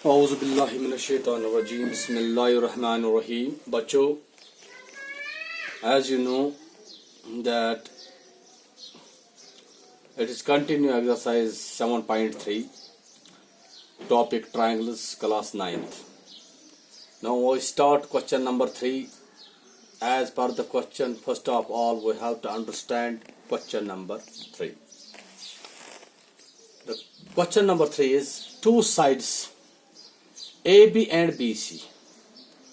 औज़ुबिल्लाहिमिनश्शैतानिर्रजीम बिस्मिल्लाहिर्रहमानिर्रहीम। बच्चों, as you know that it is continue exercise 7.3 topic triangles class 9th. Now we start question number 3. As per the question, first of all we have to understand question number 3. The question number 3 is two sides AB and BC.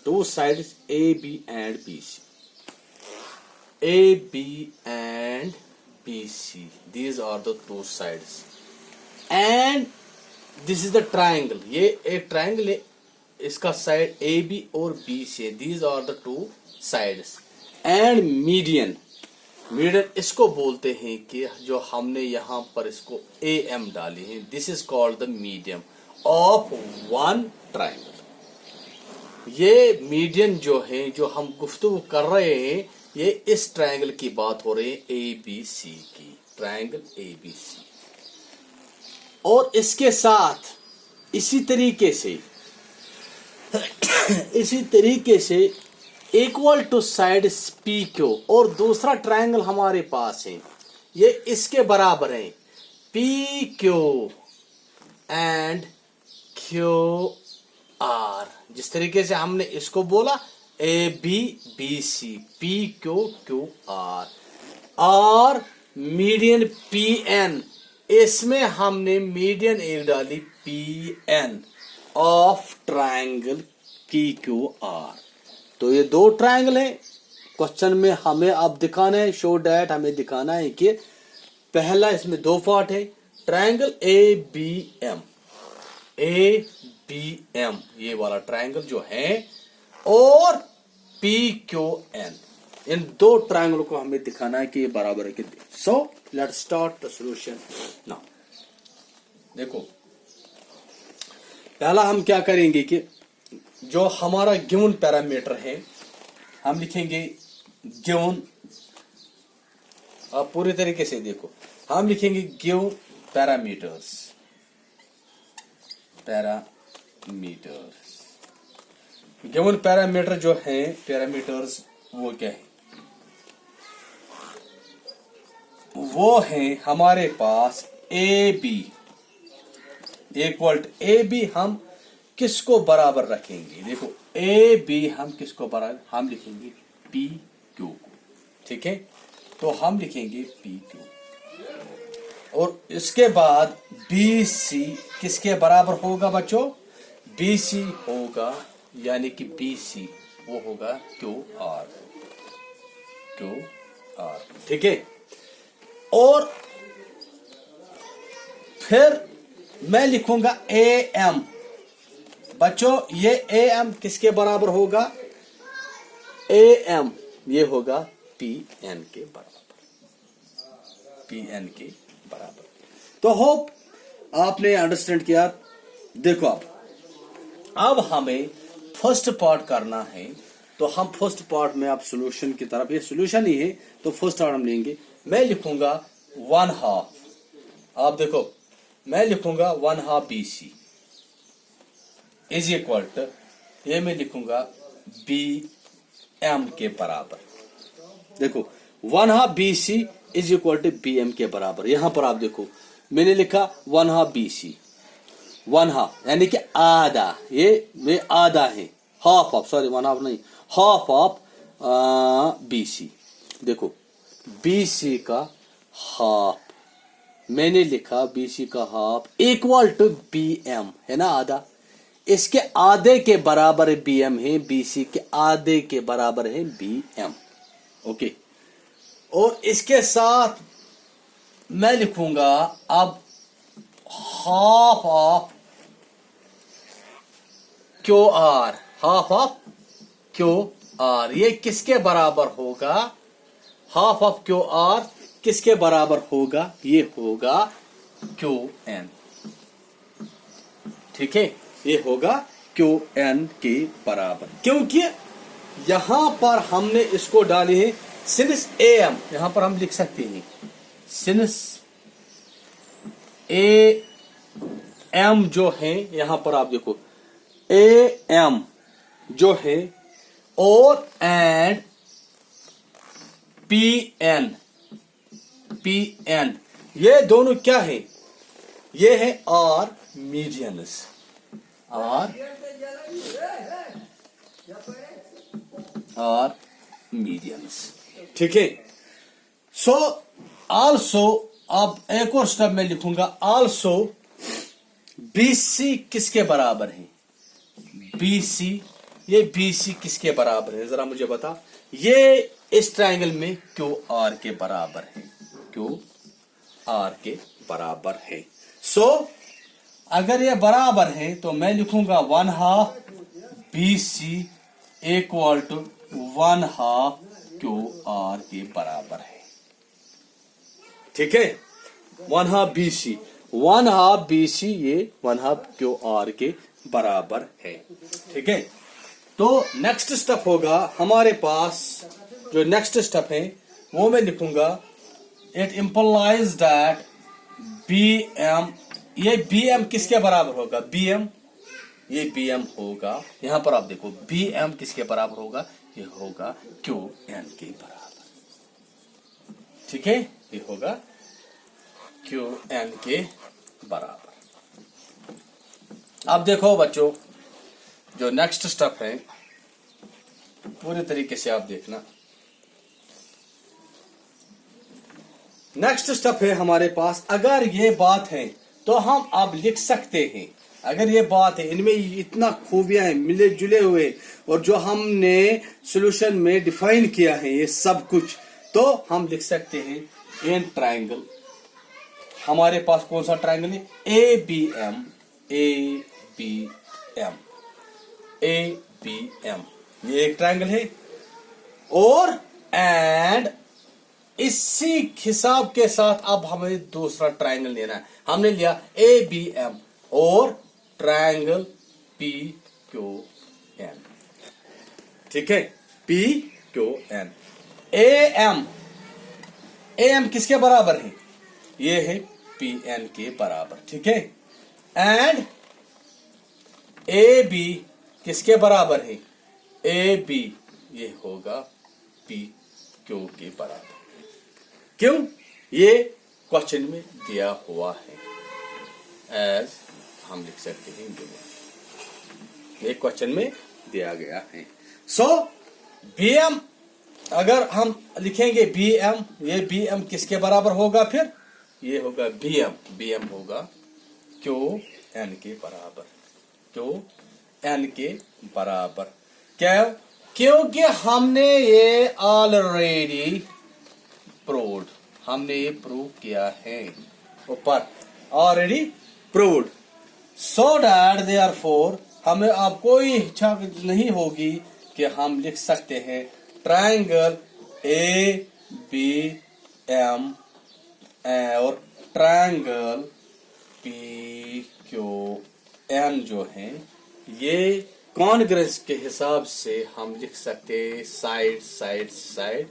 Two sides AB and BC. AB and BC. These are the two sides. And this is the triangle. ये एक triangle है. इसका side AB और BC है. These are the two sides. And median. Median इसको बोलते हैं कि जो हमने यहाँ पर इसको AM डाली है. This is called the median of one triangle. ये मीडियन जो है, जो हम गुफ्तगू कर रहे हैं, ये इस ट्रायंगल की बात हो रही है, ABC की, ट्रायंगल ABC। और इसके साथ इसी तरीके से इक्वल टू साइड PQ और दूसरा ट्रायंगल हमारे पास है, ये इसके बराबर है, PQ एंड QR। जिस तरीके से हमने इसको बोला ABBC, PQQR और मीडियन PN, इसमें हमने मीडियन एक डाली PN ऑफ ट्रायंगल PQR। तो ये दो ट्रायंगल है। क्वेश्चन में हमें अब दिखाना है, शो डैट हमें दिखाना है कि पहला इसमें दो पार्ट है, ट्रायंगल ABM, ये वाला ट्रायंगल जो है, और PQN, इन दो ट्रायंगल को हमें दिखाना है कि ये बराबर है कितने। So let's start the solution now. देखो, पहला हम क्या करेंगे कि जो हमारा गिवन पैरामीटर है, हम लिखेंगे गिवन, आप पूरी तरीके से देखो, हम लिखेंगे गिवन पैरामीटर्स, गिवन पैरामीटर जो है, पैरामीटर्स वो क्या है, वो है हमारे पास AB इक्वल टू AB, हम किसको बराबर रखेंगे, देखो AB हम किसको बराबर, हम लिखेंगे PQ को, ठीक है, तो हम लिखेंगे PQ, और इसके बाद BC किसके बराबर होगा बच्चों, BC होगा, यानी कि BC वो होगा QR, ठीक है। और फिर मैं लिखूंगा AM, बच्चों ये AM किसके बराबर होगा, AM ये होगा PN के बराबर, तो होप आपने अंडरस्टैंड किया। देखो, अब हमें फर्स्ट पार्ट करना है, तो हम फर्स्ट पार्ट में आप सॉल्यूशन की तरफ, ये सॉल्यूशन ही है, तो फर्स्ट पार्ट हम लेंगे। मैं लिखूंगा 1/2, आप देखो, मैं लिखूंगा 1/2 BC इज इक्वल टू, ये मैं लिखूंगा BM के बराबर। देखो 1/2 BC is equal to BM के बराबर। यहां पर आप देखो, मैंने लिखा 1/2 BC, 1/2 यानी कि आधा, ये आधा है, हाफ ऑफ, सॉरी 1/2 नहीं, हाफ ऑफ BC। देखो BC का हाफ, मैंने लिखा BC का हाफ इक्वल टू BM है ना, आधा, इसके आधे के बराबर BM है, BC के आधे के बराबर है BM, ओके। और इसके साथ मैं लिखूंगा अब half of QR, half of QR, ये किसके बराबर होगा, हाफ ऑफ QR किसके बराबर होगा, ये होगा QN, ठीक है, ये होगा QN के बराबर, क्योंकि यहां पर हमने इसको डाले हैं सिंस AM, यहां पर हम लिख सकते हैं सिंस AM जो है, यहां पर आप देखो ए एम जो है और एंड पी एन ये दोनों क्या है? ये है आर मीडियंस, आर मीडियंस। ठीक है। सो आल्सो, अब एक और स्टेप में लिखूंगा, आल्सो BC किसके बराबर है? BC, ये BC किसके बराबर है जरा मुझे बता। ये इस ट्रायंगल में QR के बराबर है, QR के बराबर है। सो अगर ये बराबर है तो मैं लिखूंगा 1/2 BC इक्वल टू 1/2 QR के बराबर है। ठीक है, 1/2 BC, 1/2 BC ये 1/2 QR के बराबर है। ठीक है। तो नेक्स्ट स्टेप होगा हमारे पास, जो नेक्स्ट स्टेप है वो मैं लिखूंगा, इट इंप्लाइज दैट BM, ये BM किसके बराबर होगा? BM, ये BM होगा, यहां पर आप देखो BM किसके बराबर होगा? ये होगा QN के बराबर। ठीक है, ये होगा QN के बराबर। अब देखो बच्चों, जो नेक्स्ट स्टेप है पूरी तरीके से आप देखना। नेक्स्ट स्टेप है हमारे पास, अगर ये बात है तो हम अब लिख सकते हैं, अगर ये बात है, इनमें इतना खूबियां हैं मिले जुले हुए, और जो हमने सॉल्यूशन में डिफाइन किया है ये सब कुछ, तो हम लिख सकते हैं इन ट्रायंगल, हमारे पास कौन सा ट्रायंगल है? ABM, ये एक ट्रायंगल है, और एंड इसी हिसाब के साथ अब हमें दूसरा ट्रायंगल लेना है। हमने लिया ABM और ट्रायंगल PQN। ठीक है, PQN। AM किसके बराबर है? ये है PN के बराबर। ठीक है। एंड AB किसके बराबर है? AB ये होगा PQ के बराबर। क्यों? ये क्वेश्चन में दिया हुआ है, एज हम लिख सकते हैं, ये क्वेश्चन में दिया गया है। सो BM, अगर हम लिखेंगे BM, ये BM किसके बराबर होगा? फिर ये होगा BM होगा QN के बराबर, QN के बराबर। क्या? क्योंकि हमने ये ऑलरेडी प्रूव्ड, हमने ये प्रूव किया है ऊपर, already proved. So that therefore हमें अब कोई इच्छा नहीं होगी कि हम लिख सकते हैं ट्रायंगल ABM और ट्रायंगल PQN जो है, ये कॉन्ग्रेस के हिसाब से हम लिख सकते हैं साइड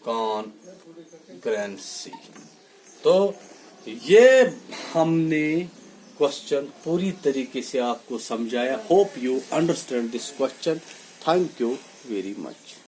कॉन्ग्रेंसी। तो ये हमने क्वेश्चन पूरी तरीके से आपको समझाया। Hope you understand this question. Thank you very much.